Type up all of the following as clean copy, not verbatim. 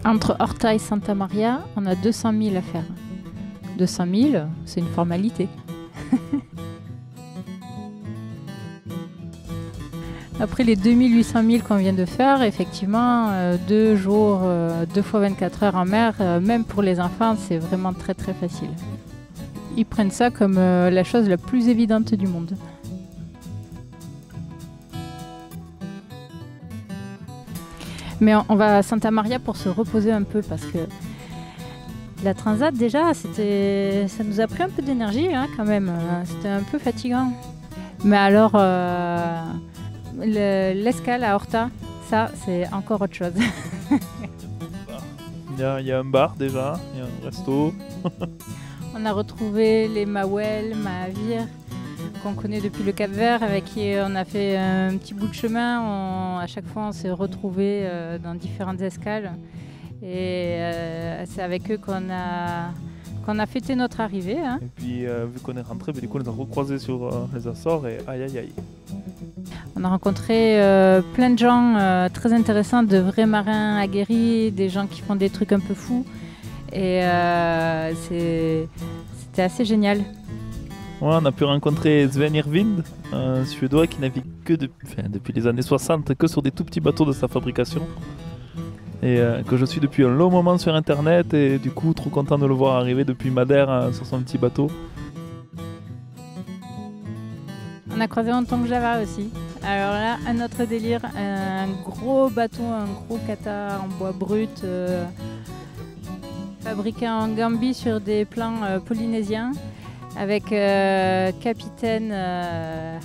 Entre Horta et Santa Maria, on a 200 000 à faire. 200 000, c'est une formalité. Après les 2800 000 qu'on vient de faire, effectivement, 2 jours, 2 fois 24 heures en mer, même pour les enfants, c'est vraiment très très facile. Ils prennent ça comme la chose la plus évidente du monde. Mais on va à Santa Maria pour se reposer un peu parce que la transat déjà, ça nous a pris un peu d'énergie hein, quand même. C'était un peu fatigant. Mais alors, l'escale à Horta, ça c'est encore autre chose. Il y a un bar déjà, il y a un resto. On a retrouvé les Mawel, Mahavir, qu'on connaît depuis le Cap-Vert, avec qui on a fait un petit bout de chemin. À chaque fois, on s'est retrouvés dans différentes escales. Et c'est avec eux qu'on a fêté notre arrivée. Hein. Et puis, vu qu'on est rentré, du coup, on les a recroisés sur les Açores et aïe aïe aïe. On a rencontré plein de gens très intéressants, de vrais marins aguerris, des gens qui font des trucs un peu fous. Et c'était assez génial. Ouais, on a pu rencontrer Sven Irvind, un Suédois qui navigue depuis les années 60 que sur des tout petits bateaux de sa fabrication. Et que je suis depuis un long moment sur internet et du coup trop content de le voir arriver depuis Madère sur son petit bateau. On a croisé Anton Java aussi. Alors là, un autre délire, un gros bateau, un gros kata en bois brut, fabriqué en Gambie sur des plans polynésiens, avec capitaine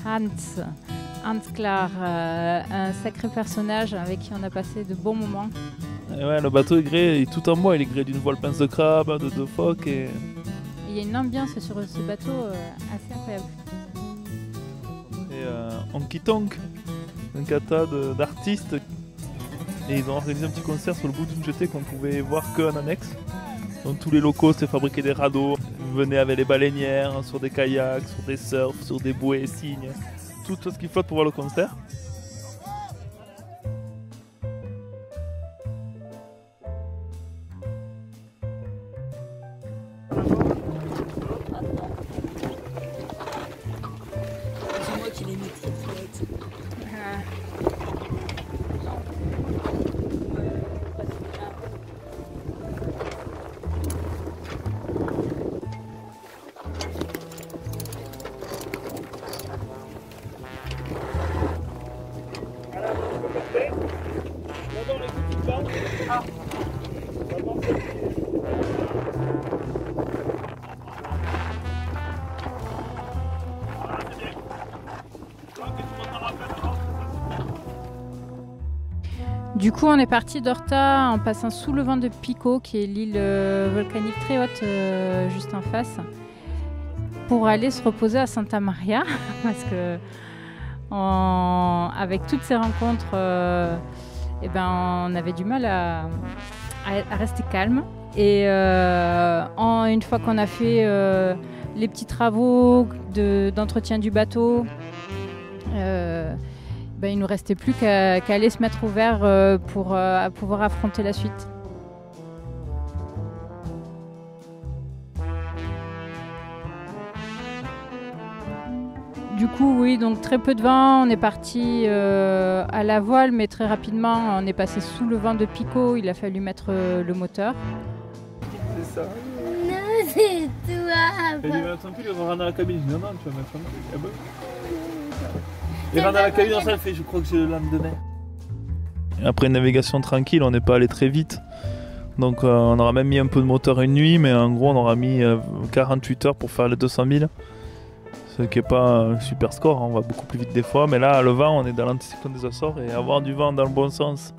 Hans Klar, un sacré personnage avec qui on a passé de bons moments. Et ouais, le bateau est gréé, tout en bois, il est gréé d'une voile pince de crabe, de 2 phoques et... Il y a une ambiance sur ce bateau assez incroyable. Et Honky Tonk, un kata d'artistes, et ils ont organisé un petit concert sur le bout d'une jetée qu'on pouvait voir qu'en annexe. Donc tous les locaux s'étaient fabriqués des radeaux, ils venaient avec les baleinières, sur des kayaks, sur des surfs, sur des bouées, cygnes, tout ce qui flotte pour voir le concert. C'est moi qui l'ai mis très vite. Du coup, on est parti d'Horta en passant sous le vent de Pico, qui est l'île volcanique très haute juste en face, pour aller se reposer à Santa Maria, parce que avec toutes ces rencontres, on avait du mal à rester calme. Et une fois qu'on a fait les petits travaux d'entretien du bateau, il ne nous restait plus qu'à aller se mettre au vert pour pouvoir affronter la suite. Du coup, oui, donc très peu de vent. On est parti à la voile, mais très rapidement, on est passé sous le vent de Pico. Il a fallu mettre le moteur. C'est ça. Non, c'est toi. Elle dit, attends, il va rentrer dans la cabine. Non, tu vas mettre un truc. Ah bon. Il rentre dans la cabine, ça fait, je crois que c'est le lendemain. Après une navigation tranquille, on n'est pas allé très vite. Donc on aura même mis un peu de moteur une nuit, mais en gros on aura mis 48 heures pour faire les 200 000. Ce qui n'est pas un super score, hein. On va beaucoup plus vite des fois. Mais là, le vent, on est dans l'anticyclone des Açores et avoir du vent dans le bon sens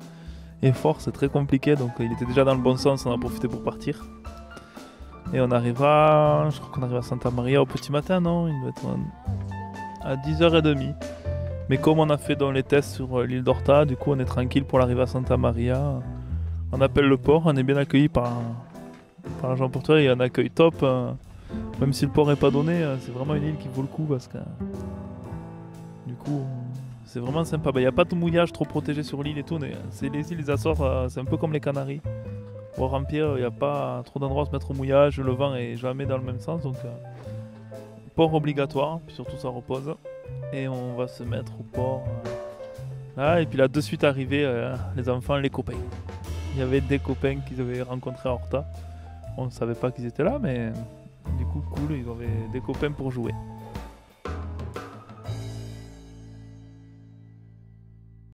et fort, c'est très compliqué. Donc il était déjà dans le bon sens, on en a profité pour partir. Et on arrivera, je crois qu'on arrive à Santa Maria au petit matin, non? Il doit être à 10h30. Mais comme on a fait dans les tests sur l'île d'Horta, du coup on est tranquille pour l'arrivée à Santa Maria. On appelle le port, on est bien accueilli par l'agent portuaire, il y a un accueil top. Même si le port n'est pas donné, c'est vraiment une île qui vaut le coup parce que du coup C'est vraiment sympa. Il n'y a pas de mouillage trop protégé sur l'île et tout. C'est les îles des Açores, c'est un peu comme les Canaries. Au Empire, il n'y a pas trop d'endroits à se mettre au mouillage. Le vent est jamais dans le même sens. Donc, port obligatoire. Puis surtout, ça repose. Et on va se mettre au port. Là, et puis là, de suite arrivé, les enfants, les copains. Il y avait des copains qu'ils avaient rencontrés à Horta. On ne savait pas qu'ils étaient là, mais du coup, cool, ils avaient des copains pour jouer.